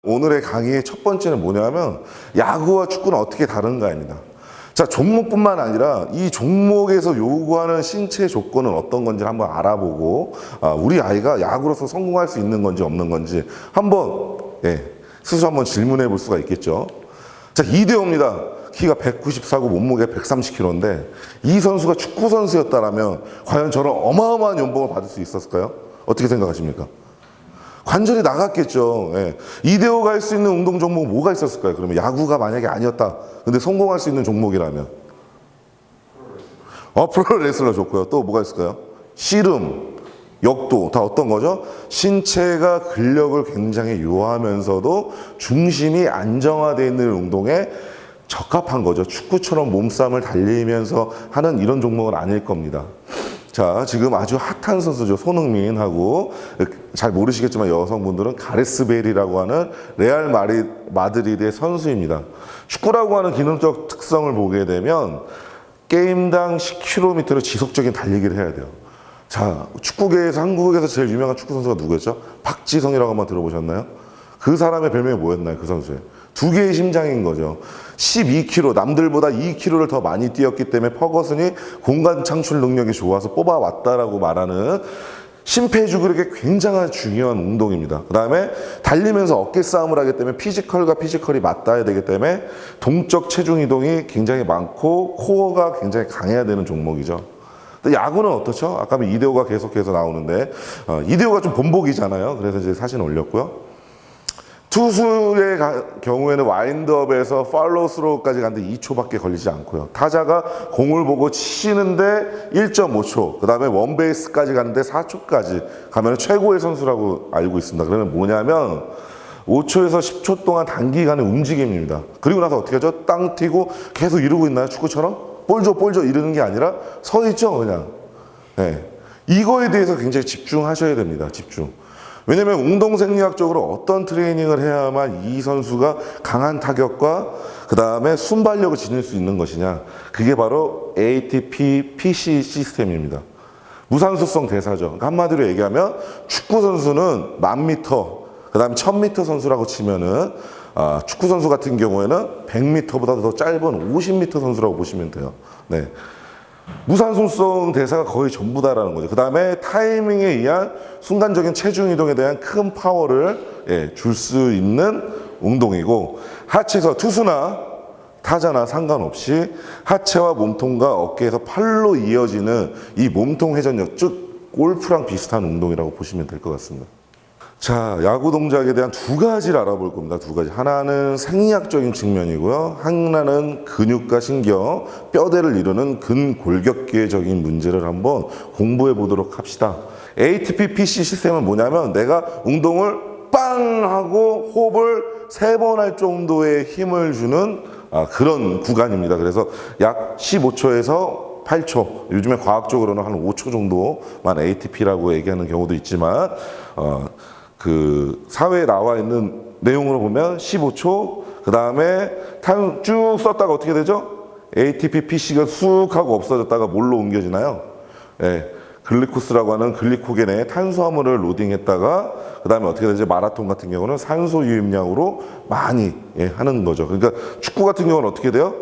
오늘의 강의의 첫 번째는 뭐냐면 야구와 축구는 어떻게 다른가입니다. 자, 종목뿐만 아니라 이 종목에서 요구하는 신체 조건은 어떤 건지 한번 알아보고 우리 아이가 야구로서 성공할 수 있는 건지 없는 건지 한번 스스로 한번 질문해 볼 수가 있겠죠. 자, 이대호입니다. 키가 194고 몸무게 130kg인데 이 선수가 축구 선수였다라면 과연 저런 어마어마한 연봉을 받을 수 있었을까요? 어떻게 생각하십니까? 관절이 나갔겠죠. 이대호가 할 수 있는 운동 종목은 뭐가 있었을까요? 그러면 야구가 만약에 아니었다. 근데 성공할 수 있는 종목이라면? 프로레슬러 좋고요. 또 뭐가 있을까요? 씨름, 역도 다 어떤 거죠? 신체가 근력을 굉장히 요하면서도 중심이 안정화되어 있는 운동에 적합한 거죠. 축구처럼 몸싸움을 달리면서 하는 이런 종목은 아닐 겁니다. 자, 지금 아주 핫한 선수죠. 손흥민하고 잘 모르시겠지만 여성분들은 가레스 베일이라고 하는 레알 마드리드의 선수입니다. 축구라고 하는 기능적 특성을 보게 되면 게임당 10km를 지속적인 달리기를 해야 돼요. 자, 축구계에서 한국에서 제일 유명한 축구 선수가 누구였죠? 박지성이라고 한번 들어보셨나요? 그 사람의 별명이 뭐였나요? 그 선수의 두 개의 심장인 거죠. 12km, 남들보다 2km를 더 많이 뛰었기 때문에 퍼거슨이 공간 창출 능력이 좋아서 뽑아왔다라고 말하는 심폐지구력에 굉장한 중요한 운동입니다. 그 다음에 달리면서 어깨 싸움을 하기 때문에 피지컬과 피지컬이 맞닿아야 되기 때문에 동적 체중 이동이 굉장히 많고 코어가 굉장히 강해야 되는 종목이죠. 야구는 어떻죠? 아까 이대호가 계속해서 나오는데 이대호가 좀 본보기잖아요. 그래서 이제 사진 올렸고요. 투수의 경우에는 와인드업에서 팔로우 스로우까지 가는데 2초밖에 걸리지 않고요. 타자가 공을 보고 치시는데 1.5초, 그 다음에 원베이스까지 가는데 4초까지 가면 최고의 선수라고 알고 있습니다. 그러면 뭐냐면 5초에서 10초 동안 단기간의 움직임입니다. 그리고 나서 어떻게 하죠? 땅 튀고 계속 이러고 있나요? 축구처럼? 볼 줘 이러는 게 아니라 서 있죠, 그냥. 이거에 대해서 굉장히 집중하셔야 됩니다. 집중. 왜냐면 운동생리학적으로 어떤 트레이닝을 해야만 이 선수가 강한 타격과 그 다음에 순발력을 지닐 수 있는 것이냐. 그게 바로 ATP PC 시스템입니다. 무산소성 대사죠. 그러니까 한마디로 얘기하면 축구 선수는 1000m, 그 다음에 1000m 선수라고 치면은 축구 선수 같은 경우에는 100m보다 더 짧은 50m 선수라고 보시면 돼요. 무산소성 대사가 거의 전부다라는 거죠. 그 다음에 타이밍에 의한 순간적인 체중 이동에 대한 큰 파워를 줄 수 있는 운동이고, 하체에서 투수나 타자나 상관없이 하체와 몸통과 어깨에서 팔로 이어지는 이 몸통 회전력, 즉 골프랑 비슷한 운동이라고 보시면 될 것 같습니다. 자, 야구 동작에 대한 두 가지를 알아볼 겁니다. 두 가지. 하나는 생리학적인 측면이고요. 하나는 근육과 신경, 뼈대를 이루는 근골격계적인 문제를 한번 공부해 보도록 합시다. ATP PC 시스템은 뭐냐면 내가 운동을 빵 하고 호흡을 3번 할 정도의 힘을 주는 그런 구간입니다. 그래서 약 15초에서 8초, 요즘에 과학적으로는 한 5초 정도만 ATP라고 얘기하는 경우도 있지만 그 사회에 나와 있는 내용으로 보면 15초, 그 다음에 쭉 썼다가 어떻게 되죠? ATP PC가 쑥 하고 없어졌다가 뭘로 옮겨지나요? 글리코스라고 하는 글리코겐에 탄수화물을 로딩했다가 그 다음에 어떻게 되죠? 마라톤 같은 경우는 산소 유입량으로 많이 하는 거죠. 그러니까 축구 같은 경우는 어떻게 돼요?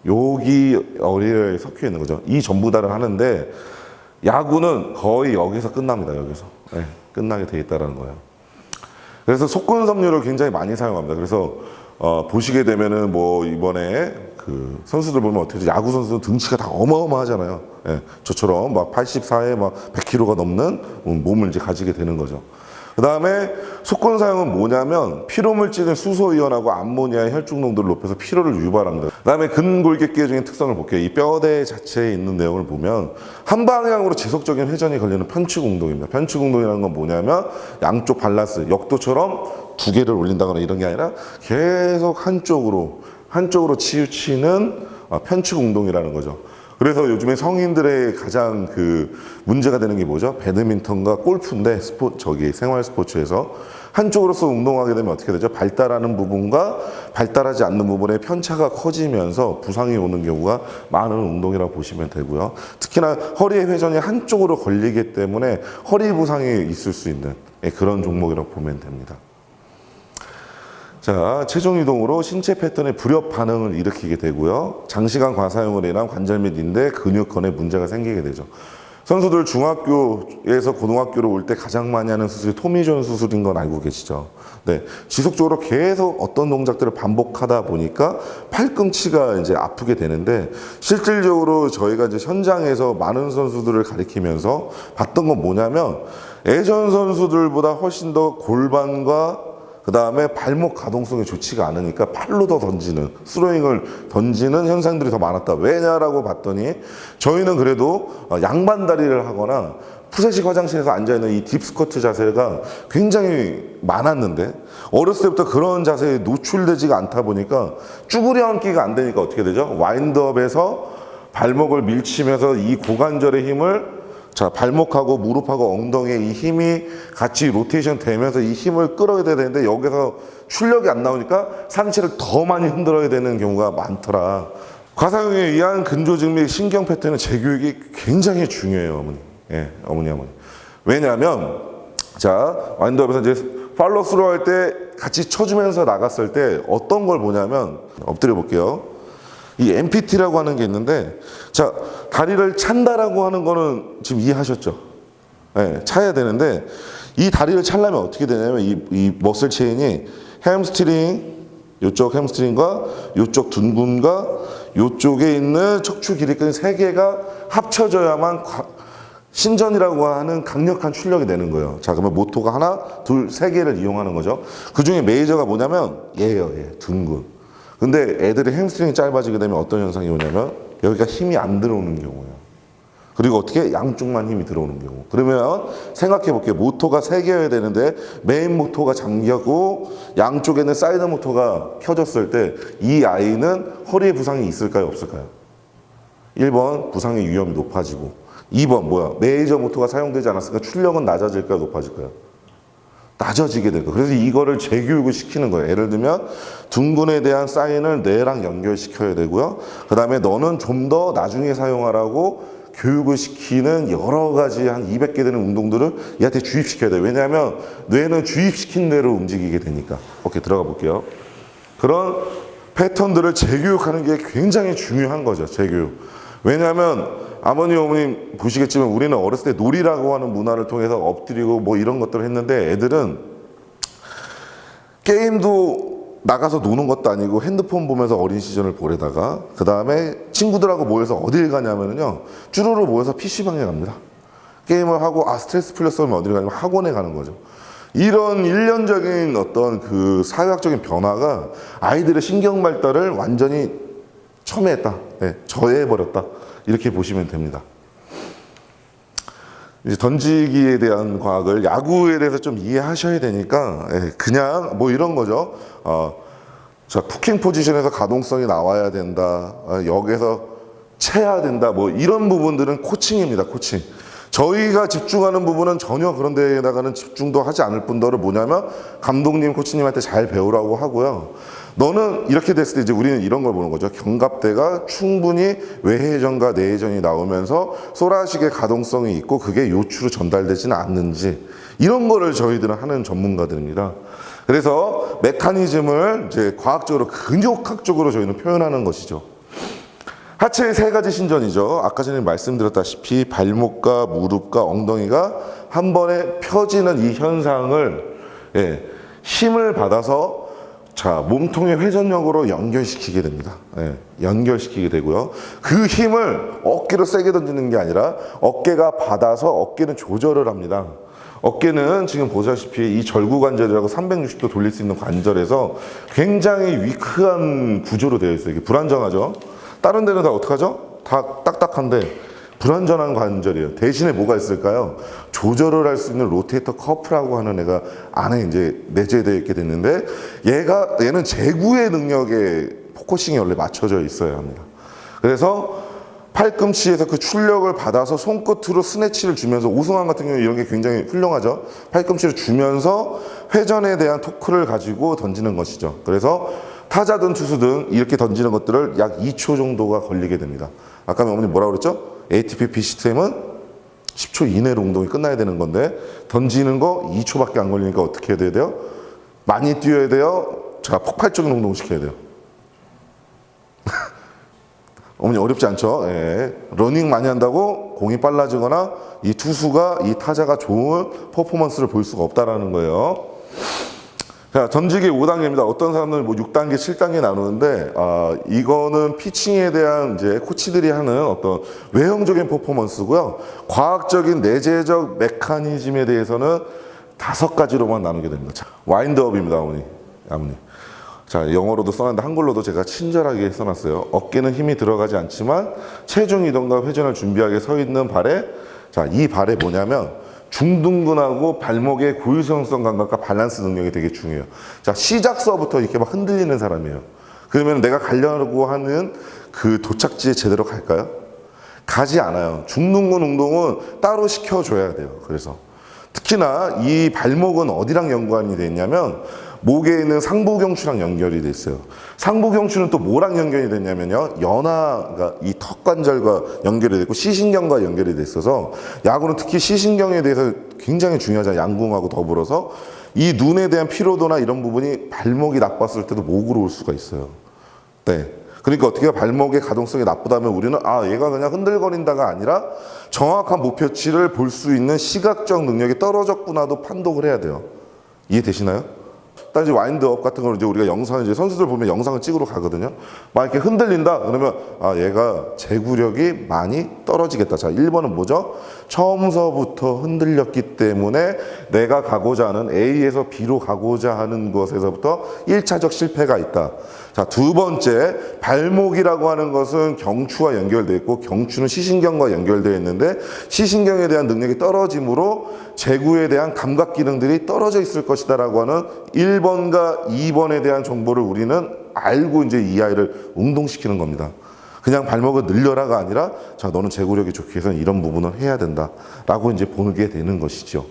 여기 어디에 섞여 있는 거죠. 이 전부 다를 하는데 야구는 거의 여기서 끝납니다. 여기서. 끝나게 돼 있다는 거예요. 그래서 속근섬유를 굉장히 많이 사용합니다. 그래서 보시게 되면은 뭐 이번에 그 선수들 보면 어떻게 되죠? 야구 선수는 등치가 다 어마어마하잖아요. 저처럼 막 84에 막 100kg가 넘는 몸을 이제 가지게 되는 거죠. 그 다음에 속건 사용은 뭐냐면 피로물질인 수소이온하고 암모니아의 혈중 농도를 높여서 피로를 유발합니다. 그 다음에 근골격계적인 특성을 볼게요. 이 뼈대 자체에 있는 내용을 보면 한 방향으로 지속적인 회전이 걸리는 편측 운동입니다. 편측 운동이라는 건 뭐냐면 양쪽 밸런스, 역도처럼 두 개를 올린다거나 이런 게 아니라 계속 한쪽으로 치우치는 편측 운동이라는 거죠. 그래서 요즘에 성인들의 가장 그 문제가 되는 게 뭐죠? 배드민턴과 골프인데 생활 스포츠에서 한쪽으로서 운동하게 되면 어떻게 되죠? 발달하는 부분과 발달하지 않는 부분의 편차가 커지면서 부상이 오는 경우가 많은 운동이라고 보시면 되고요. 특히나 허리의 회전이 한쪽으로 걸리기 때문에 허리 부상이 있을 수 있는 그런 종목이라고 보면 됩니다. 자, 체중 이동으로 신체 패턴의 불협 반응을 일으키게 되고요. 장시간 과사용으로 인한 관절 및 인대, 근육건에 문제가 생기게 되죠. 선수들 중학교에서 고등학교로 올 때 가장 많이 하는 수술이 토미존 수술인 건 알고 계시죠? 네. 지속적으로 계속 어떤 동작들을 반복하다 보니까 팔꿈치가 이제 아프게 되는데, 실질적으로 저희가 이제 현장에서 많은 선수들을 가리키면서 봤던 건 뭐냐면, 예전 선수들보다 훨씬 더 골반과 그 다음에 발목 가동성이 좋지가 않으니까 팔로 더 던지는, 스로잉을 던지는 현상들이 더 많았다. 왜냐라고 봤더니 저희는 그래도 양반다리를 하거나 푸세식 화장실에서 앉아있는 이 딥스쿼트 자세가 굉장히 많았는데, 어렸을 때부터 그런 자세에 노출되지가 않다 보니까 쭈그려 앉기가 안 되니까 어떻게 되죠? 와인드업에서 발목을 밀치면서 이 고관절의 힘을, 자, 발목하고 무릎하고 엉덩이에 이 힘이 같이 로테이션 되면서 이 힘을 끌어야 되는데, 여기서 출력이 안 나오니까 상체를 더 많이 흔들어야 되는 경우가 많더라. 과사용에 의한 근조직 및 신경 패턴의 재교육이 굉장히 중요해요, 어머니. 예, 어머니. 왜냐하면, 자, 와인드업에서 이제 팔로스루 할 때 같이 쳐주면서 나갔을 때 어떤 걸 보냐면, 엎드려 볼게요. 이 MPT라고 하는 게 있는데, 자, 다리를 찬다라고 하는 거는 지금 이해하셨죠? 네, 차야 되는데, 이 다리를 차려면 어떻게 되냐면, 이 머슬 체인이 햄스트링, 요쪽 햄스트링과 요쪽 둔근과 요쪽에 있는 척추 길이끈 세 개가 합쳐져야만 신전이라고 하는 강력한 출력이 되는 거예요. 자, 그러면 모토가 하나, 둘, 세 개를 이용하는 거죠. 그 중에 메이저가 뭐냐면 얘예요, 얘, 둔근. 근데 애들이 햄스트링이 짧아지게 되면 어떤 현상이 오냐면 여기가 힘이 안 들어오는 경우예요. 그리고 어떻게? 양쪽만 힘이 들어오는 경우. 그러면 생각해 볼게요. 모터가 세 개여야 되는데 메인 모터가 잠겼고 양쪽에는 사이드 모터가 켜졌을 때 이 아이는 허리에 부상이 있을까요? 없을까요? 1번 부상의 위험이 높아지고, 2번 뭐야? 메이저 모터가 사용되지 않았으니까 출력은 낮아질까요? 높아질까요? 낮아지게 될 거예요. 그래서 이거를 재교육을 시키는 거예요. 예를 들면 둔근에 대한 사인을 뇌랑 연결시켜야 되고요. 그 다음에 너는 좀 더 나중에 사용하라고 교육을 시키는 여러 가지 한 200개 되는 운동들을 얘한테 주입시켜야 돼요. 왜냐하면 뇌는 주입시킨 대로 움직이게 되니까. 오케이, 들어가 볼게요. 그런 패턴들을 재교육하는 게 굉장히 중요한 거죠. 재교육. 왜냐하면 아버님, 어머님 보시겠지만 우리는 어렸을 때 놀이라고 하는 문화를 통해서 엎드리고 뭐 이런 것들을 했는데, 애들은 게임도 나가서 노는 것도 아니고 핸드폰 보면서 어린 시절을 보내다가 그 다음에 친구들하고 모여서 어딜 가냐면요, 쭈루루 모여서 PC방에 갑니다. 게임을 하고 스트레스 풀렸으면 어딜 가냐면 학원에 가는 거죠. 이런 일련적인 어떤 그 사회학적인 변화가 아이들의 신경 발달을 완전히 첨예했다, 저해해버렸다, 이렇게 보시면 됩니다. 이제 던지기에 대한 과학을, 야구에 대해서 좀 이해하셔야 되니까 그냥 뭐 이런 거죠. 자, 쿠킹 포지션에서 가동성이 나와야 된다, 여기서 채야 된다, 뭐 이런 부분들은 코칭입니다. 코칭. 저희가 집중하는 부분은 전혀 그런 데에다가는 집중도 하지 않을 뿐더러 뭐냐면 감독님, 코치님한테 잘 배우라고 하고요. 너는 이렇게 됐을 때 이제 우리는 이런 걸 보는 거죠. 견갑대가 충분히 외회전과 내회전이 나오면서 소라식의 가동성이 있고 그게 요추로 전달되지는 않는지, 이런 거를 저희들은 하는 전문가들입니다. 그래서 메커니즘을 이제 과학적으로, 근육학적으로 저희는 표현하는 것이죠. 하체의 세 가지 신전이죠. 아까 전에 말씀드렸다시피 발목과 무릎과 엉덩이가 한 번에 펴지는 이 현상을, 힘을 받아서, 자, 몸통의 회전력으로 연결시키게 됩니다. 연결시키게 되고요. 그 힘을 어깨로 세게 던지는 게 아니라 어깨가 받아서 어깨는 조절을 합니다. 어깨는 지금 보시다시피 이 절구관절이라고 360도 돌릴 수 있는 관절에서 굉장히 위크한 구조로 되어 있어요. 이게 불안정하죠. 다른 데는 다 어떡하죠? 다 딱딱한데 불완전한 관절이에요. 대신에 뭐가 있을까요? 조절을 할 수 있는 로테이터 커프라고 하는 애가 안에 이제 내재되어 있게 됐는데, 얘는 제구의 능력에 포커싱이 원래 맞춰져 있어야 합니다. 그래서 팔꿈치에서 그 출력을 받아서 손끝으로 스네치를 주면서, 오승환 같은 경우 이런 게 굉장히 훌륭하죠. 팔꿈치를 주면서 회전에 대한 토크를 가지고 던지는 것이죠. 그래서 타자든 투수든 이렇게 던지는 것들을 약 2초 정도가 걸리게 됩니다. 아까 어머니 뭐라고 그랬죠? ATP 시스템은 10초 이내로 운동이 끝나야 되는 건데 던지는 거 2초밖에 안 걸리니까 어떻게 해야 돼요? 많이 뛰어야 돼요? 자, 폭발적인 운동을 시켜야 돼요. 어머니 어렵지 않죠? 예. 러닝 많이 한다고 공이 빨라지거나 이 투수가 이 타자가 좋은 퍼포먼스를 볼 수가 없다라는 거예요. 자, 던지기 5단계입니다. 어떤 사람들은 뭐 6단계, 7단계 나누는데, 이거는 피칭에 대한 이제 코치들이 하는 어떤 외형적인 퍼포먼스고요. 과학적인 내재적 메커니즘에 대해서는 5가지로만 나누게 됩니다. 자, 와인드업입니다, 어머니. 자, 영어로도 써놨는데 한글로도 제가 친절하게 써놨어요. 어깨는 힘이 들어가지 않지만 체중 이동과 회전을 준비하게 서 있는 발에, 자, 이 발에 뭐냐면 중둔근하고 발목의 고유성성 감각과 밸런스 능력이 되게 중요해요. 자, 시작서부터 이렇게 막 흔들리는 사람이에요. 그러면 내가 가려고 하는 그 도착지에 제대로 갈까요? 가지 않아요. 중둔근 운동은 따로 시켜줘야 돼요. 그래서 특히나 이 발목은 어디랑 연관이 돼 있냐면 목에 있는 상부경추랑 연결이 돼 있어요. 상부경추는 또 뭐랑 연결이 됐냐면요, 그러니까 이 턱관절과 연결이 되고 시신경과 연결이 돼 있어서 야구는 특히 시신경에 대해서 굉장히 중요하잖아요. 양궁하고 더불어서 이 눈에 대한 피로도나 이런 부분이 발목이 나빴을 때도 목으로 올 수가 있어요. 네. 그러니까 어떻게 발목의 가동성이 나쁘다면 우리는 얘가 그냥 흔들거린다가 아니라 정확한 목표치를 볼 수 있는 시각적 능력이 떨어졌구나도 판독을 해야 돼요. 이해되시나요? 딱 이제 와인드업 같은 걸 이제 우리가 영상, 이제 선수들 보면 영상을 찍으러 가거든요. 막 이렇게 흔들린다 그러면 얘가 제구력이 많이 떨어지겠다. 자, 1번은 뭐죠? 처음서부터 흔들렸기 때문에 내가 가고자 하는 A에서 B로 가고자 하는 것에서부터 1차적 실패가 있다. 자, 2번째, 발목이라고 하는 것은 경추와 연결되어 있고 경추는 시신경과 연결되어 있는데 시신경에 대한 능력이 떨어짐으로 제구에 대한 감각 기능들이 떨어져 있을 것이다 라고 하는 1번과 2번에 대한 정보를 우리는 알고 이제 이 아이를 운동시키는 겁니다. 그냥 발목을 늘려라가 아니라 자, 너는 제구력이 좋기 위해서는 이런 부분을 해야 된다 라고 이제 보게 되는 것이죠.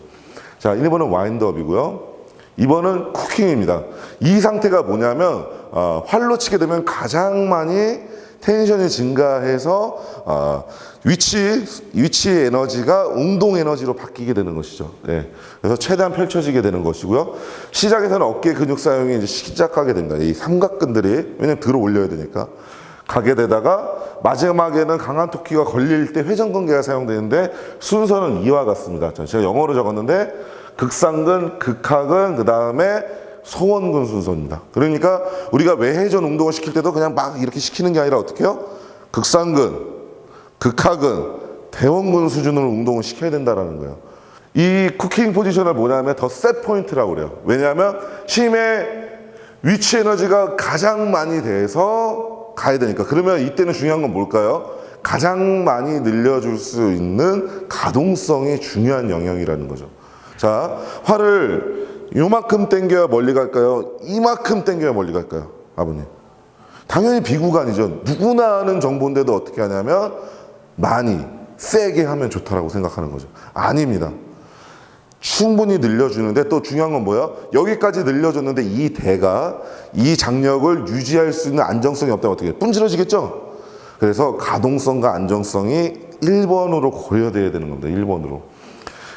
자, 1번은 와인드업이고요. 2번은 쿠킹입니다. 이 상태가 뭐냐면 활로 치게 되면 가장 많이 텐션이 증가해서 위치 에너지가 운동 에너지로 바뀌게 되는 것이죠. 네. 그래서 최대한 펼쳐지게 되는 것이고요. 시작에서는 어깨 근육 사용이 이제 시작하게 됩니다. 이 삼각근들이 왜냐면 들어 올려야 되니까 가게 되다가 마지막에는 강한 토끼가 걸릴 때 회전근개가 사용되는데 순서는 이와 같습니다. 제가 영어로 적었는데 극상근, 극하근, 그 다음에 소원근 순서입니다. 그러니까 우리가 외회전 운동을 시킬 때도 그냥 막 이렇게 시키는 게 아니라 어떻게 해요? 극상근, 극하근, 대원근 수준으로 운동을 시켜야 된다는 거예요. 이 쿠킹 포지션을 뭐냐면 더 셋 포인트라고 그래요. 왜냐하면 힘의 위치 에너지가 가장 많이 돼서 가야 되니까. 그러면 이때는 중요한 건 뭘까요? 가장 많이 늘려줄 수 있는 가동성이 중요한 영역이라는 거죠. 자, 활을 요만큼 당겨야 멀리 갈까요? 이만큼 당겨야 멀리 갈까요? 아버님. 당연히 비구간이죠. 누구나 아는 정보인데도 어떻게 하냐면 많이 세게 하면 좋다라고 생각하는 거죠. 아닙니다. 충분히 늘려주는데 또 중요한 건 뭐야? 여기까지 늘려줬는데 이 대가 이 장력을 유지할 수 있는 안정성이 없다면 어떻게 해요? 분질러지겠죠? 그래서 가동성과 안정성이 1번으로 고려돼야 되는 겁니다. 1번으로.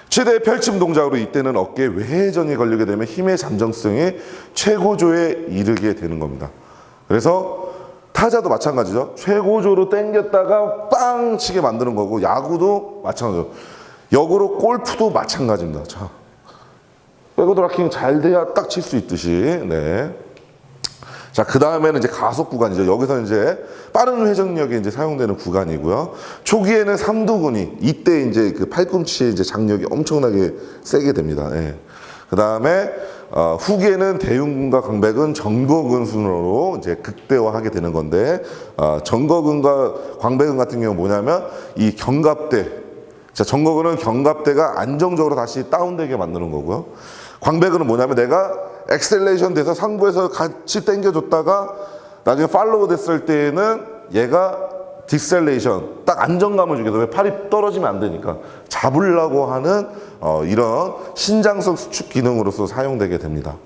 최대 펼침 동작으로 이때는 어깨에 외회전이 걸리게 되면 힘의 잠정성이 최고조에 이르게 되는 겁니다. 그래서 타자도 마찬가지죠. 최고조로 당겼다가 빵 치게 만드는 거고 야구도 마찬가지죠. 역으로 골프도 마찬가지입니다. 자, 백오드라킹 잘 돼야 딱 칠 수 있듯이. 네. 자, 그 다음에는 이제 가속 구간이죠. 여기서 이제 빠른 회전력이 이제 사용되는 구간이고요. 초기에는 삼두근이 이때 이제 그 팔꿈치에 이제 장력이 엄청나게 세게 됩니다. 예. 그 다음에 후기에는 대흉근과 광배근, 정거근 순으로 이제 극대화하게 되는 건데 정거근과 광배근 같은 경우 뭐냐면 이 견갑대. 자, 정거근은 견갑대가 안정적으로 다시 다운되게 만드는 거고요. 광배근은 뭐냐면 내가 엑셀레이션 돼서 상부에서 같이 당겨줬다가 나중에 팔로우 됐을 때에는 얘가 디셀레이션 딱 안정감을 주게 돼요. 팔이 떨어지면 안 되니까 잡으려고 하는 이런 신장성 수축 기능으로서 사용되게 됩니다.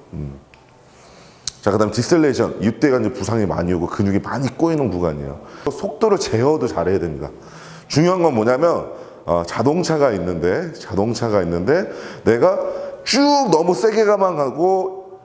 자, 그 다음 디셀레이션. 이때가 이제 부상이 많이 오고 근육이 많이 꼬이는 구간이에요. 속도를 제어도 잘해야 됩니다. 중요한 건 뭐냐면 자동차가 있는데 내가 쭉 너무 세게 가만 가고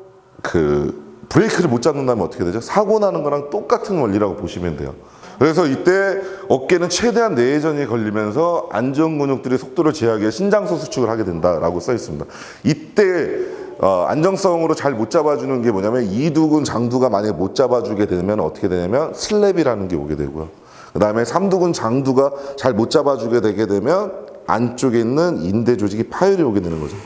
브레이크를 못 잡는다면 어떻게 되죠? 사고 나는 거랑 똑같은 원리라고 보시면 돼요. 그래서 이때 어깨는 최대한 내전이 걸리면서 안전 근육들이 속도를 제어하기 위해 신장소 수축을 하게 된다라고 써 있습니다. 이때 안정성으로 잘 못 잡아주는 게 뭐냐면 이두근 장두가 만약에 못 잡아주게 되면 어떻게 되냐면 슬랩이라는 게 오게 되고요. 그 다음에 삼두근 장두가 잘 못 잡아주게 되게 되면 안쪽에 있는 인대 조직이 파열이 오게 되는 거죠.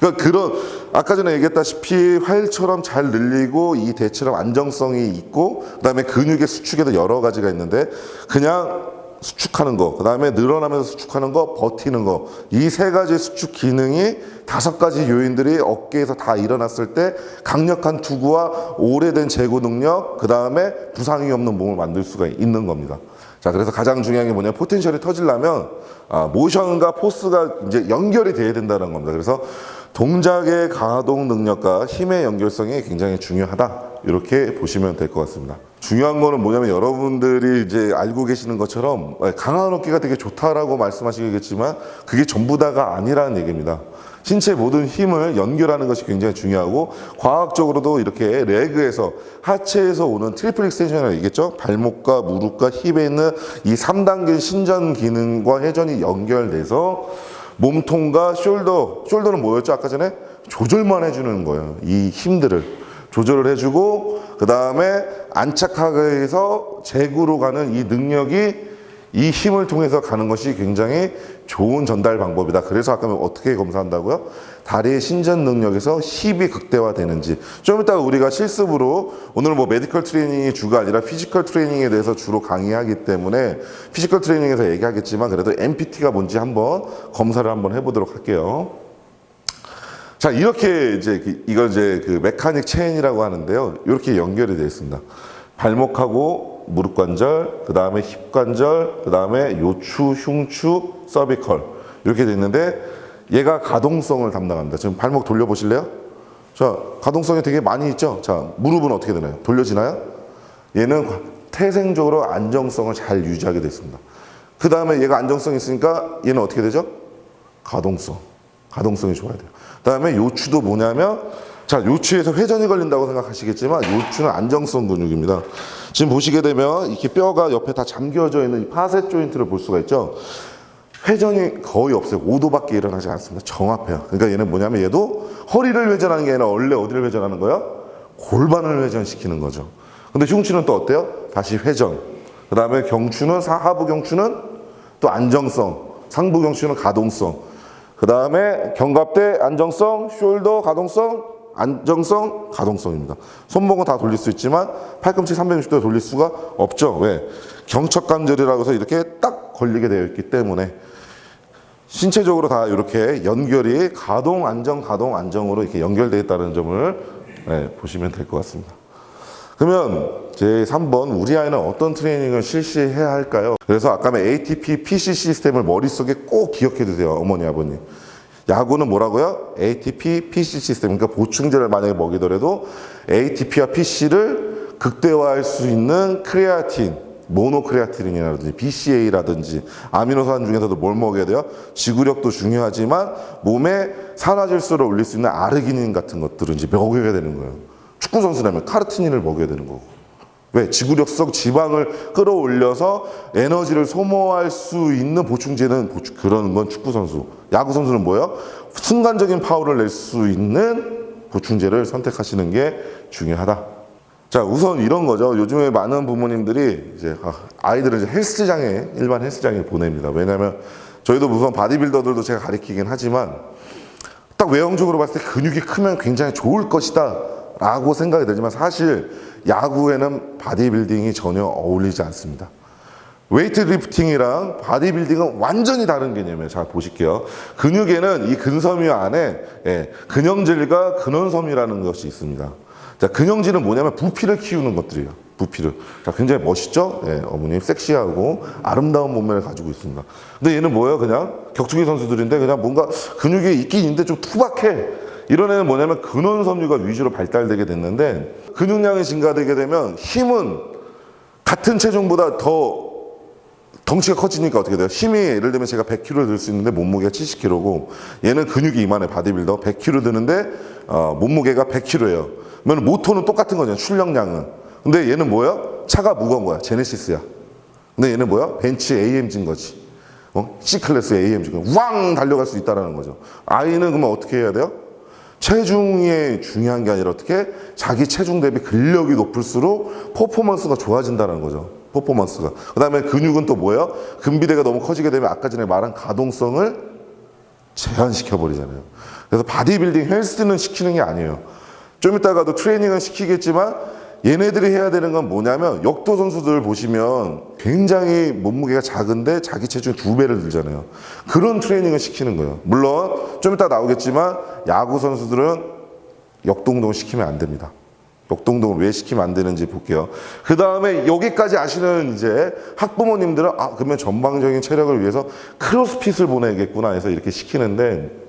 그러니까 그런 아까 전에 얘기했다시피 활처럼 잘 늘리고 이 대처럼 안정성이 있고 그다음에 근육의 수축에도 여러 가지가 있는데 그냥 수축하는 거, 그다음에 늘어나면서 수축하는 거, 버티는 거, 이 세 가지 수축 기능이 5가지 요인들이 어깨에서 다 일어났을 때 강력한 투구와 오래된 제고 능력, 그다음에 부상이 없는 몸을 만들 수가 있는 겁니다. 자, 그래서 가장 중요한 게 뭐냐, 포텐셜이 터지려면 모션과 포스가 이제 연결이 돼야 된다는 겁니다. 그래서 동작의 가동 능력과 힘의 연결성이 굉장히 중요하다, 이렇게 보시면 될 것 같습니다. 중요한 거는 뭐냐면 여러분들이 이제 알고 계시는 것처럼 강한 어깨가 되게 좋다라고 말씀하시겠지만 그게 전부 다가 아니라는 얘기입니다. 신체 모든 힘을 연결하는 것이 굉장히 중요하고 과학적으로도 이렇게 레그에서 하체에서 오는 트리플 익스텐션이라고 얘기했죠. 발목과 무릎과 힙에 있는 이 3단계 신전 기능과 회전이 연결돼서 몸통과 숄더는 뭐였죠? 아까 전에 조절만 해주는 거예요. 이 힘들을 조절을 해주고 그 다음에 안착하게 해서 제구로 가는 이 능력이 이 힘을 통해서 가는 것이 굉장히 좋은 전달 방법이다. 그래서 아까 어떻게 검사한다고요? 다리의 신전 능력에서 힙이 극대화되는지. 좀 이따가 우리가 실습으로 오늘은 뭐 메디컬 트레이닝이 주가 아니라 피지컬 트레이닝에 대해서 주로 강의하기 때문에 피지컬 트레이닝에서 얘기하겠지만 그래도 MPT가 뭔지 한번 검사를 한번 해보도록 할게요. 자, 이렇게 이제 이걸 이제 그 메카닉 체인이라고 하는데요. 이렇게 연결이 되어 있습니다. 발목하고 무릎 관절, 그 다음에 힙 관절, 그 다음에 요추, 흉추, 서비컬 이렇게 돼 있는데 얘가 가동성을 담당합니다. 지금 발목 돌려보실래요? 자, 가동성이 되게 많이 있죠. 자, 무릎은 어떻게 되나요? 돌려지나요? 얘는 태생적으로 안정성을 잘 유지하게 되어 있습니다. 그 다음에 얘가 안정성이 있으니까 얘는 어떻게 되죠? 가동성이 좋아야 돼요. 그 다음에 요추도 뭐냐면, 자, 요추에서 회전이 걸린다고 생각하시겠지만 요추는 안정성 근육입니다. 지금 보시게 되면 이렇게 뼈가 옆에 다 잠겨져 있는 이 파셋 조인트를 볼 수가 있죠. 회전이 거의 없어요. 5도밖에 일어나지 않습니다. 정확해요. 그러니까 얘는 뭐냐면 얘도 허리를 회전하는 게 아니라 원래 어디를 회전하는 거예요? 골반을 회전시키는 거죠. 근데 흉추는 또 어때요? 다시 회전. 그 다음에 경추는 하부 경추는 또 안정성, 상부 경추는 가동성. 그 다음에 견갑대 안정성, 숄더 가동성, 안정성, 가동성입니다. 손목은 다 돌릴 수 있지만 팔꿈치 360도 돌릴 수가 없죠. 왜? 경척관절이라고 해서 이렇게 딱 걸리게 되어 있기 때문에 신체적으로 다 이렇게 연결이 가동, 안정으로 이렇게 연결되어 있다는 점을 보시면 될 것 같습니다. 그러면 제 3번, 우리 아이는 어떤 트레이닝을 실시해야 할까요? 그래서 아까 ATP, PC 시스템을 머릿속에 꼭 기억해 두세요. 어머니, 아버님. 야구는 뭐라고요? ATP, PC 시스템. 그러니까 보충제를 만약에 먹이더라도 ATP와 PC를 극대화할 수 있는 크레아틴, 모노크레아틴이라든지 BCA라든지 아미노산 중에서도 뭘 먹여야 돼요? 지구력도 중요하지만 몸에 산화질소를 올릴 수 있는 아르기닌 같은 것들을 이제 먹여야 되는 거예요. 축구 선수라면 카르티닌을 먹여야 되는 거고. 왜? 지구력성 지방을 끌어올려서 에너지를 소모할 수 있는 보충제는 그런 건 축구 선수. 야구 선수는 뭐예요? 순간적인 파워를 낼 수 있는 보충제를 선택하시는 게 중요하다. 자, 우선 이런 거죠. 요즘에 많은 부모님들이 이제 아이들을 이제 헬스장에, 일반 헬스장에 보냅니다. 왜냐하면 저희도 우선 바디빌더들도 제가 가르치긴 하지만 딱 외형적으로 봤을 때 근육이 크면 굉장히 좋을 것이다 라고 생각이 들지만 사실 야구에는 바디빌딩이 전혀 어울리지 않습니다. 웨이트리프팅이랑 바디빌딩은 완전히 다른 개념이에요. 잘 보실게요. 근육에는 이 근섬유 안에 근형질과 근원섬유라는 것이 있습니다. 자, 근형질은 뭐냐면 부피를 키우는 것들이에요. 부피를. 자, 굉장히 멋있죠? 어머님 섹시하고 아름다운 몸매를 가지고 있습니다. 근데 얘는 뭐예요? 그냥 격투기 선수들인데 그냥 뭔가 근육이 있긴 있는데 좀 투박해. 이런 애는 뭐냐면 근원섬유가 위주로 발달되게 됐는데 근육량이 증가되게 되면 힘은 같은 체중보다 더 덩치가 커지니까 어떻게 돼요? 힘이 예를 들면 제가 100kg를 들 수 있는데 몸무게가 70kg고 얘는 근육이 이만해 바디빌더 100kg 드는데 몸무게가 100kg예요. 그러면 모토는 똑같은 거잖아요. 출력량은. 근데 얘는 뭐야? 차가 무거운 거야. 제네시스야. 근데 얘는 뭐야? 벤츠 AMG인 거지. C클래스 AMG. 왕 달려갈 수 있다는 거죠. I는 그러면 어떻게 해야 돼요? 체중이 중요한 게 아니라 어떻게? 자기 체중 대비 근력이 높을수록 퍼포먼스가 좋아진다는 거죠. 퍼포먼스가. 그 다음에 근육은 또 뭐예요? 근비대가 너무 커지게 되면 아까 전에 말한 가동성을 제한시켜버리잖아요. 그래서 바디빌딩 헬스는 시키는 게 아니에요. 좀 이따가도 트레이닝은 시키겠지만 얘네들이 해야 되는 건 뭐냐면 역도 선수들 보시면 굉장히 몸무게가 작은데 자기 체중의 2배를 들잖아요. 그런 트레이닝을 시키는 거예요. 물론 좀 이따 나오겠지만 야구 선수들은 역도 운동을 시키면 안 됩니다. 역도 운동을 왜 시키면 안 되는지 볼게요. 그 다음에 여기까지 아시는 이제 학부모님들은 그러면 전방적인 체력을 위해서 크로스핏을 보내겠구나 해서 이렇게 시키는데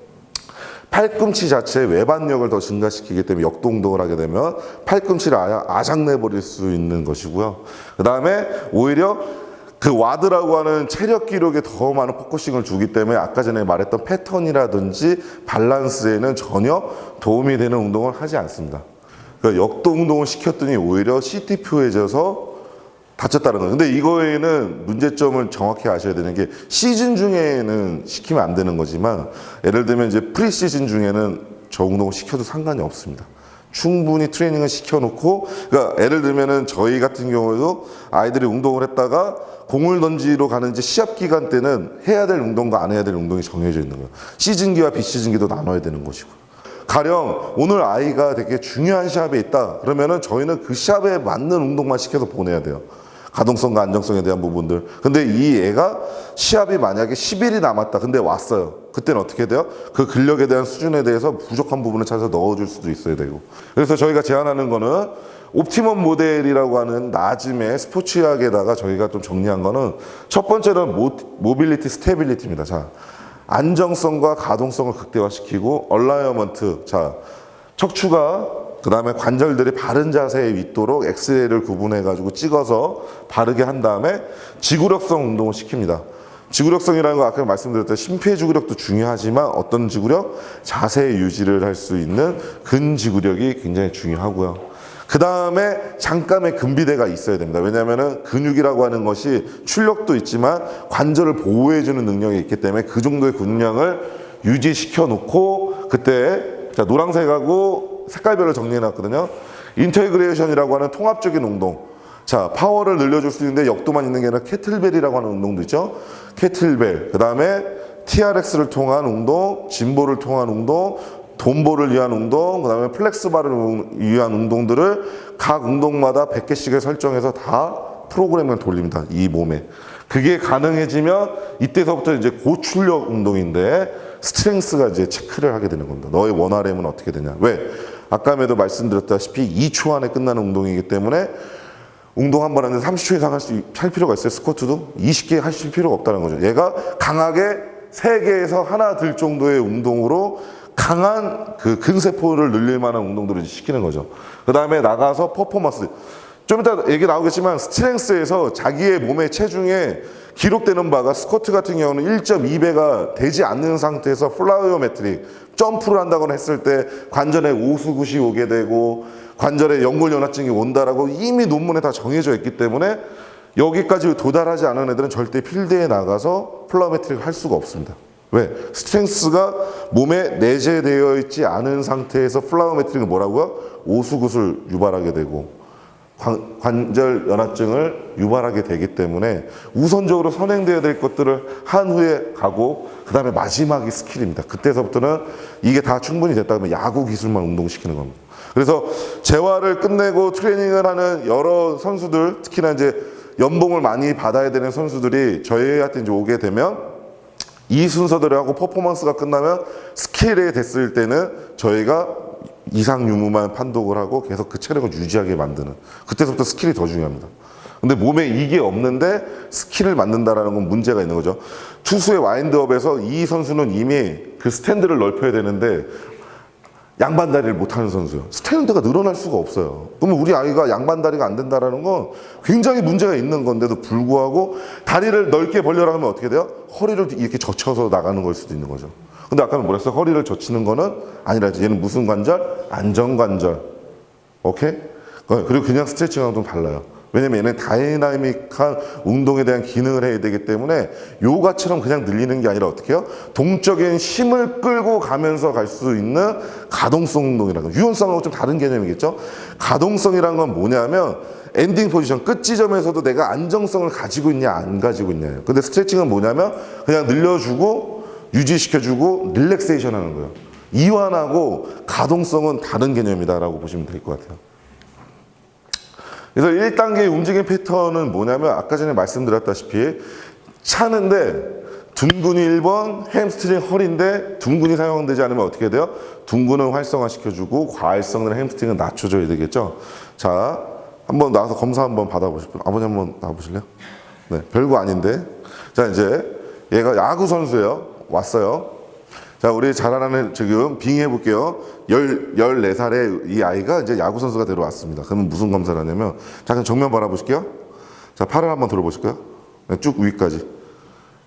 팔꿈치 자체의 외반력을 더 증가시키기 때문에 역도 운동을 하게 되면 팔꿈치를 아작내버릴 수 있는 것이고요. 그 다음에 오히려 그 와드라고 하는 체력 기록에 더 많은 포커싱을 주기 때문에 아까 전에 말했던 패턴이라든지 밸런스에는 전혀 도움이 되는 운동을 하지 않습니다. 그러니까 역도 운동을 시켰더니 오히려 CT표해져서 다쳤다는 거예요. 근데 이거에는 문제점을 정확히 아셔야 되는 게 시즌 중에는 시키면 안 되는 거지만 예를 들면 이제 프리시즌 중에는 저 운동을 시켜도 상관이 없습니다. 충분히 트레이닝을 시켜놓고 그러니까 예를 들면은 저희 같은 경우에도 아이들이 운동을 했다가 공을 던지러 가는 이제 시합 기간 때는 해야 될 운동과 안 해야 될 운동이 정해져 있는 거예요. 시즌기와 비시즌기도 나눠야 되는 것이고. 가령 오늘 아이가 되게 중요한 시합에 있다 그러면은 저희는 그 시합에 맞는 운동만 시켜서 보내야 돼요. 가동성과 안정성에 대한 부분들. 근데 이 애가 시합이 만약에 10일이 남았다. 근데 왔어요. 그때는 어떻게 돼요? 그 근력에 대한 수준에 대해서 부족한 부분을 찾아서 넣어줄 수도 있어야 되고. 그래서 저희가 제안하는 거는 옵티멈 모델이라고 하는 나즘의 스포츠학에다가 저희가 좀 정리한 거는 첫 번째는 모빌리티 스테빌리티입니다. 자, 안정성과 가동성을 극대화시키고 얼라이어먼트. 자, 척추가 그 다음에 관절들이 바른 자세에 있도록 엑스레이를 구분해가지고 찍어서 바르게 한 다음에 지구력성 운동을 시킵니다. 지구력성이라는 거 아까 말씀드렸듯이 심폐지구력도 중요하지만 어떤 지구력? 자세 유지를 할 수 있는 근지구력이 굉장히 중요하고요. 그 다음에 잠깐의 근비대가 있어야 됩니다. 왜냐하면 근육이라고 하는 것이 출력도 있지만 관절을 보호해주는 능력이 있기 때문에 그 정도의 근력을 유지시켜 놓고 그때 자, 노란색하고 색깔별로 정리해놨거든요. 인테그레이션이라고 하는 통합적인 운동. 자, 파워를 늘려줄 수 있는데 역도만 있는 게 아니라 캐틀벨이라고 하는 운동도 있죠. 캐틀벨. 그 다음에 TRX를 통한 운동, 짐볼을 통한 운동, 돔볼을 위한 운동, 그 다음에 플렉스바를 위한 운동들을 각 운동마다 100개씩을 설정해서 다 프로그램을 돌립니다. 이 몸에. 그게 가능해지면 이때서부터 이제 고출력 운동인데 스트렝스가 이제 체크를 하게 되는 겁니다. 너의 원RM은 어떻게 되냐. 왜? 아까에도 말씀드렸다시피 2초 안에 끝나는 운동이기 때문에 운동 한 번 하는데 30초 이상 할 필요가 있어요. 스쿼트도 20개 하실 필요가 없다는 거죠. 얘가 강하게 3개에서 하나 들 정도의 운동으로 강한 그 근세포를 늘릴 만한 운동들을 시키는 거죠. 그 다음에 나가서 퍼포먼스. 좀 이따 얘기 나오겠지만 스트렝스에서 자기의 몸의 체중에 기록되는 바가 스쿼트 같은 경우는 1.2배가 되지 않는 상태에서 플라이오메트릭 점프를 한다거나 했을 때 관절에 오수굿이 오게 되고 관절에 연골연화증이 온다라고 이미 논문에 다 정해져 있기 때문에 여기까지 도달하지 않은 애들은 절대 필드에 나가서 플라이오메트릭을 할 수가 없습니다. 왜? 스트렝스가 몸에 내재되어 있지 않은 상태에서 플라이오메트릭은 뭐라고요? 오수굿을 유발하게 되고 관절 연화증을 유발하게 되기 때문에 우선적으로 선행되어야 될 것들을 한 후에 가고 그 다음에 마지막이 스킬입니다. 그때서부터는 이게 다 충분히 됐다 그러면 야구 기술만 운동시키는 겁니다. 그래서 재활을 끝내고 트레이닝을 하는 여러 선수들 특히나 이제 연봉을 많이 받아야 되는 선수들이 저희한테 이제 오게 되면 이 순서대로 하고 퍼포먼스가 끝나면 스킬에 됐을 때는 저희가 이상 유무만 판독을 하고 계속 그 체력을 유지하게 만드는 그때부터 스킬이 더 중요합니다. 근데 몸에 이게 없는데 스킬을 만든다라는 건 문제가 있는 거죠. 투수의 와인드업에서 이 선수는 이미 그 스탠드를 넓혀야 되는데 양반다리를 못하는 선수예요. 스탠드가 늘어날 수가 없어요. 그러면 우리 아이가 양반다리가 안 된다라는 건 굉장히 문제가 있는 건데도 불구하고 다리를 넓게 벌려라 하면 어떻게 돼요? 허리를 이렇게 젖혀서 나가는 걸 수도 있는 거죠. 근데 아까는 뭐랬어요? 허리를 젖히는 거는 아니라 얘는 무슨 관절? 안정관절. 오케이? 그리고 그냥 스트레칭하고 좀 달라요. 왜냐면 얘는 다이나믹한 운동에 대한 기능을 해야 되기 때문에 요가처럼 그냥 늘리는 게 아니라 어떻게 해요? 동적인 힘을 끌고 가면서 갈 수 있는 가동성 운동이라는 거. 유연성하고 좀 다른 개념이겠죠? 가동성이란 건 뭐냐면 엔딩 포지션, 끝 지점에서도 내가 안정성을 가지고 있냐 안 가지고 있냐예요. 근데 스트레칭은 뭐냐면 그냥 늘려주고 유지시켜주고 릴렉세이션 하는 거예요. 이완하고 가동성은 다른 개념이다라고 보시면 될 것 같아요. 그래서 1단계 움직임 패턴은 뭐냐면 아까 전에 말씀드렸다시피 차는데 둔근이 1번, 햄스트링 허리인데 둔근이 사용되지 않으면 어떻게 돼요? 둔근은 활성화시켜주고 과활성을 햄스트링은 낮춰줘야 되겠죠. 자, 한번 나와서 검사 한번 받아보실 분, 아버님 한번 나와보실래요? 네, 별거 아닌데. 자, 이제 얘가 야구 선수예요. 왔어요. 자, 우리 자라나는 지금 빙의 해볼게요. 14살의 이 아이가 이제 야구선수가 되러 왔습니다. 그러면 무슨 검사를 하냐면, 잠깐 정면 바라보실게요. 자, 팔을 한번 들어보실까요? 네, 쭉 위까지.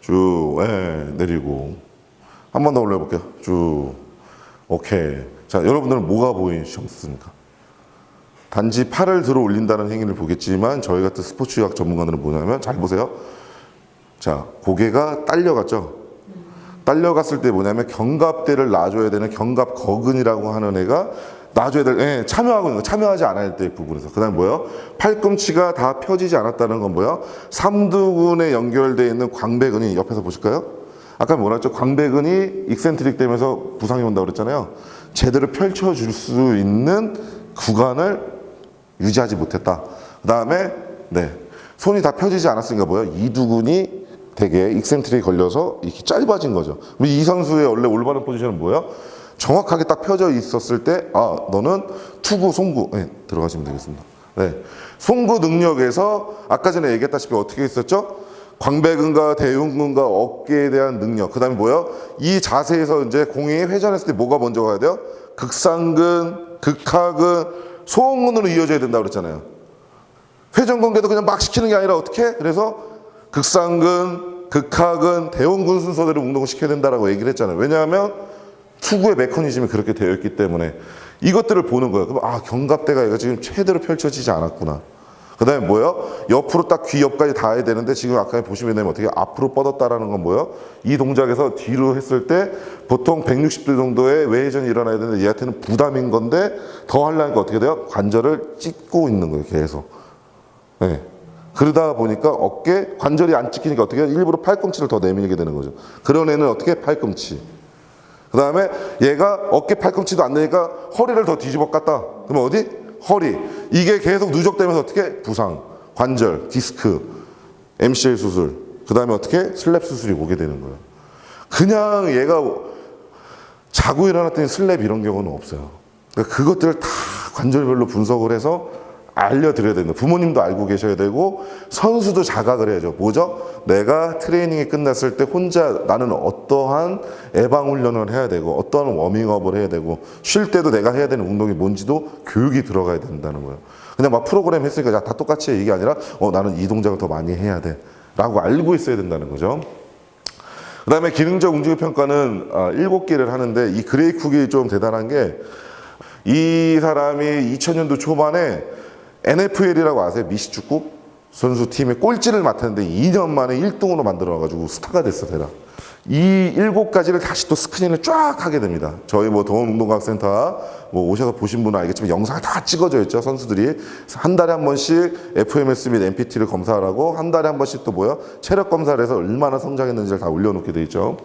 쭉, 내리고. 한 번 더 올려볼게요. 쭉. 오케이. 자, 여러분들은 뭐가 보이셨습니까? 단지 팔을 들어 올린다는 행위를 보겠지만, 저희 같은 스포츠의학 전문가들은 뭐냐면, 잘 보세요. 자, 고개가 딸려갔죠? 딸려갔을 때 뭐냐면 견갑대를 놔줘야 되는 견갑거근이라고 하는 애가 놔줘야 될, 참여하고 있는 거, 참여하지 않을 때 부분에서. 그 다음에 뭐예요? 팔꿈치가 다 펴지지 않았다는 건 뭐예요? 삼두근에 연결되어 있는 광배근이, 옆에서 보실까요? 아까 뭐라 했죠? 광배근이 익센트릭 되면서 부상이 온다고 그랬잖아요. 제대로 펼쳐줄 수 있는 구간을 유지하지 못했다. 그 다음에, 손이 다 펴지지 않았으니까 뭐예요? 이두근이 되게 익센트릭이 걸려서 이렇게 짧아진 거죠. 이 선수의 원래 올바른 포지션은 뭐예요? 정확하게 딱 펴져 있었을 때, 아, 너는 투구, 송구, 들어가시면 되겠습니다. 송구 능력에서 아까 전에 얘기했다시피 어떻게 했었죠? 광배근과 대흉근과 어깨에 대한 능력. 그 다음에 뭐예요? 이 자세에서 이제 공이 회전했을 때 뭐가 먼저 가야 돼요? 극상근, 극하근, 소원근으로 이어져야 된다고 그랬잖아요. 회전근개도 그냥 막 시키는 게 아니라 어떻게? 그래서 극상근, 극하근, 대원근 순서대로 운동을 시켜야 된다라고 얘기를 했잖아요. 왜냐하면 투구의 메커니즘이 그렇게 되어 있기 때문에 이것들을 보는 거예요. 그럼 아, 견갑대가 얘가 지금 최대로 펼쳐지지 않았구나. 그 다음에 뭐예요? 옆으로 딱 귀 옆까지 닿아야 되는데 지금 아까 보시면 되면 어떻게 앞으로 뻗었다라는 건 뭐예요? 이 동작에서 뒤로 했을 때 보통 160도 정도의 외회전이 일어나야 되는데 얘한테는 부담인 건데 더 하려니까 어떻게 돼요? 관절을 찢고 있는 거예요. 계속. 그러다 보니까 어깨 관절이 안 찍히니까 어떻게 해요? 일부러 팔꿈치를 더 내밀게 되는 거죠. 그런 애는 어떻게? 팔꿈치. 그 다음에 얘가 어깨 팔꿈치도 안 되니까 허리를 더 뒤집어 깠다. 그러면 어디? 허리. 이게 계속 누적되면서 어떻게? 부상, 관절, 디스크, MCL 수술. 그 다음에 어떻게? 슬랩 수술이 오게 되는 거예요. 그냥 얘가 자고 일어났더니 슬랩 이런 경우는 없어요. 그러니까 그것들을 다 관절별로 분석을 해서 알려드려야 된다. 부모님도 알고 계셔야 되고 선수도 자각을 해야죠. 뭐죠? 내가 트레이닝이 끝났을 때 혼자 나는 어떠한 예방훈련을 해야 되고 어떠한 워밍업을 해야 되고 쉴 때도 내가 해야 되는 운동이 뭔지도 교육이 들어가야 된다는 거예요. 그냥 막 프로그램 했으니까 다 똑같이 해. 이게 아니라 나는 이 동작을 더 많이 해야 돼 라고 알고 있어야 된다는 거죠. 그 다음에 기능적 움직임 평가는 7개를 하는데 이 그레이 쿡이 좀 대단한 게 이 사람이 2000년도 초반에 NFL이라고 아세요? 미식축구 선수 팀의 꼴찌를 맡았는데 2년 만에 1등으로 만들어가지고 스타가 됐어, 대략. 이 7가지를 다시 또 스크린을 쫙 하게 됩니다. 저희 동원운동과학센터 오셔서 보신 분은 알겠지만 영상을 다 찍어져 있죠. 선수들이 한 달에 한 번씩 FMS 및 MPT를 검사하라고 한 달에 한 번씩 또 체력 검사를 해서 얼마나 성장했는지를 다 올려놓게 돼 있죠.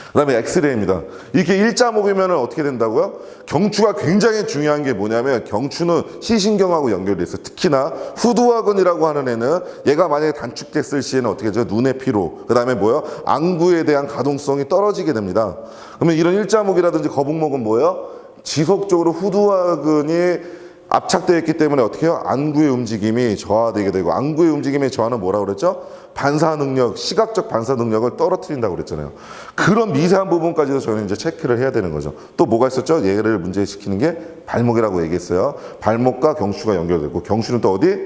그 다음에 엑스레이입니다. 이렇게 일자목이면 어떻게 된다고요? 경추가 굉장히 중요한 게 뭐냐면 경추는 시신경하고 연결돼 있어요. 특히나 후두화근이라고 하는 애는 얘가 만약에 단축됐을 시에는 어떻게 되죠? 눈의 피로, 그 다음에 안구에 대한 가동성이 떨어지게 됩니다. 그러면 이런 일자목이라든지 거북목은 지속적으로 후두화근이 압착되어 있기 때문에 어떻게 해요? 안구의 움직임이 저하되게 되고 안구의 움직임의 저하는 뭐라고 그랬죠? 반사 능력, 시각적 반사 능력을 떨어뜨린다고 그랬잖아요. 그런 미세한 부분까지도 저희는 이제 체크를 해야 되는 거죠. 또 뭐가 있었죠? 얘를 문제시키는 게 발목이라고 얘기했어요. 발목과 경추가 연결되고 경추는 또 어디?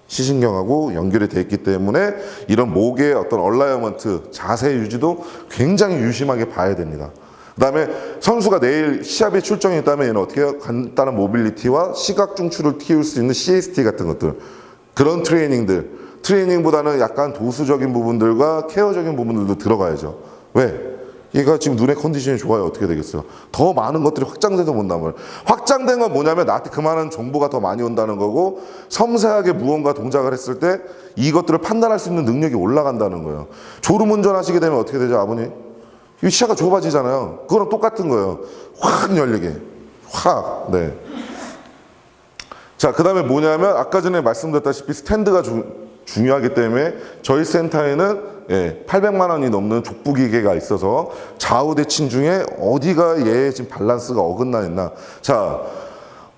시신경하고 연결이 되어 있기 때문에 이런 목의 어떤 얼라이먼트, 자세 유지도 굉장히 유심하게 봐야 됩니다. 그다음에 선수가 내일 시합에 출정이 있다면 얘는 어떻게 해요? 간단한 모빌리티와 시각 중추를 키울 수 있는 CST 같은 것들, 그런 트레이닝보다는 약간 도수적인 부분들과 케어적인 부분들도 들어가야죠. 왜? 얘가 지금 눈의 컨디션이 좋아요. 어떻게 되겠어요? 더 많은 것들이 확장돼서 본단 말이에요. 확장된 건 뭐냐면 나한테 그만한 정보가 더 많이 온다는 거고, 섬세하게 무언가 동작을 했을 때 이것들을 판단할 수 있는 능력이 올라간다는 거예요. 졸음운전 하시게 되면 어떻게 되죠, 아버님? 이 시야가 좁아지잖아요. 그거랑 똑같은 거예요. 확 열리게. 확. 네. 자, 그 다음에 뭐냐면 아까 전에 말씀드렸다시피 스탠드가 중요하기 때문에 저희 센터에는 800만 원이 넘는 족부 기계가 있어서 좌우 대칭 중에 어디가 얘 지금 밸런스가 어긋나 있나. 자,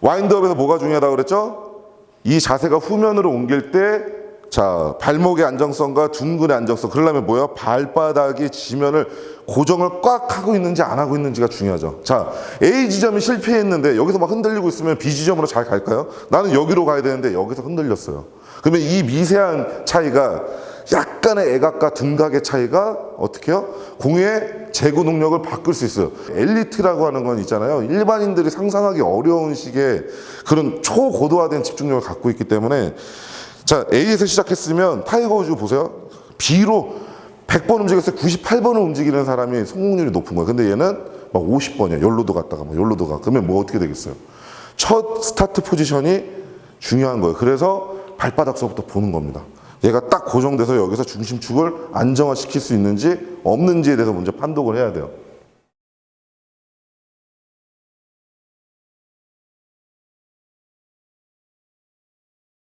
와인드업에서 뭐가 중요하다고 그랬죠? 이 자세가 후면으로 옮길 때, 자, 발목의 안정성과 둔근의 안정성. 그러려면 뭐예요? 발바닥이 지면을 고정을 꽉 하고 있는지 안 하고 있는지가 중요하죠. 자, A 지점이 실패했는데 여기서 막 흔들리고 있으면 B 지점으로 잘 갈까요? 나는 여기로 가야 되는데 여기서 흔들렸어요. 그러면 이 미세한 차이가, 약간의 애각과 둔각의 차이가 어떻게 해요? 공의 제구 능력을 바꿀 수 있어요. 엘리트라고 하는 건 있잖아요. 일반인들이 상상하기 어려운 식의 그런 초고도화된 집중력을 갖고 있기 때문에, 자, A에서 시작했으면 타이거 우즈 보세요. B로 100번 움직였을 때 98번을 움직이는 사람이 성공률이 높은 거예요. 근데 얘는 막 50번이야. 열로도 갔다가 막 열로도 가. 그러면 뭐 어떻게 되겠어요? 첫 스타트 포지션이 중요한 거예요. 그래서 발바닥서부터 보는 겁니다. 얘가 딱 고정돼서 여기서 중심축을 안정화시킬 수 있는지 없는지에 대해서 먼저 판독을 해야 돼요.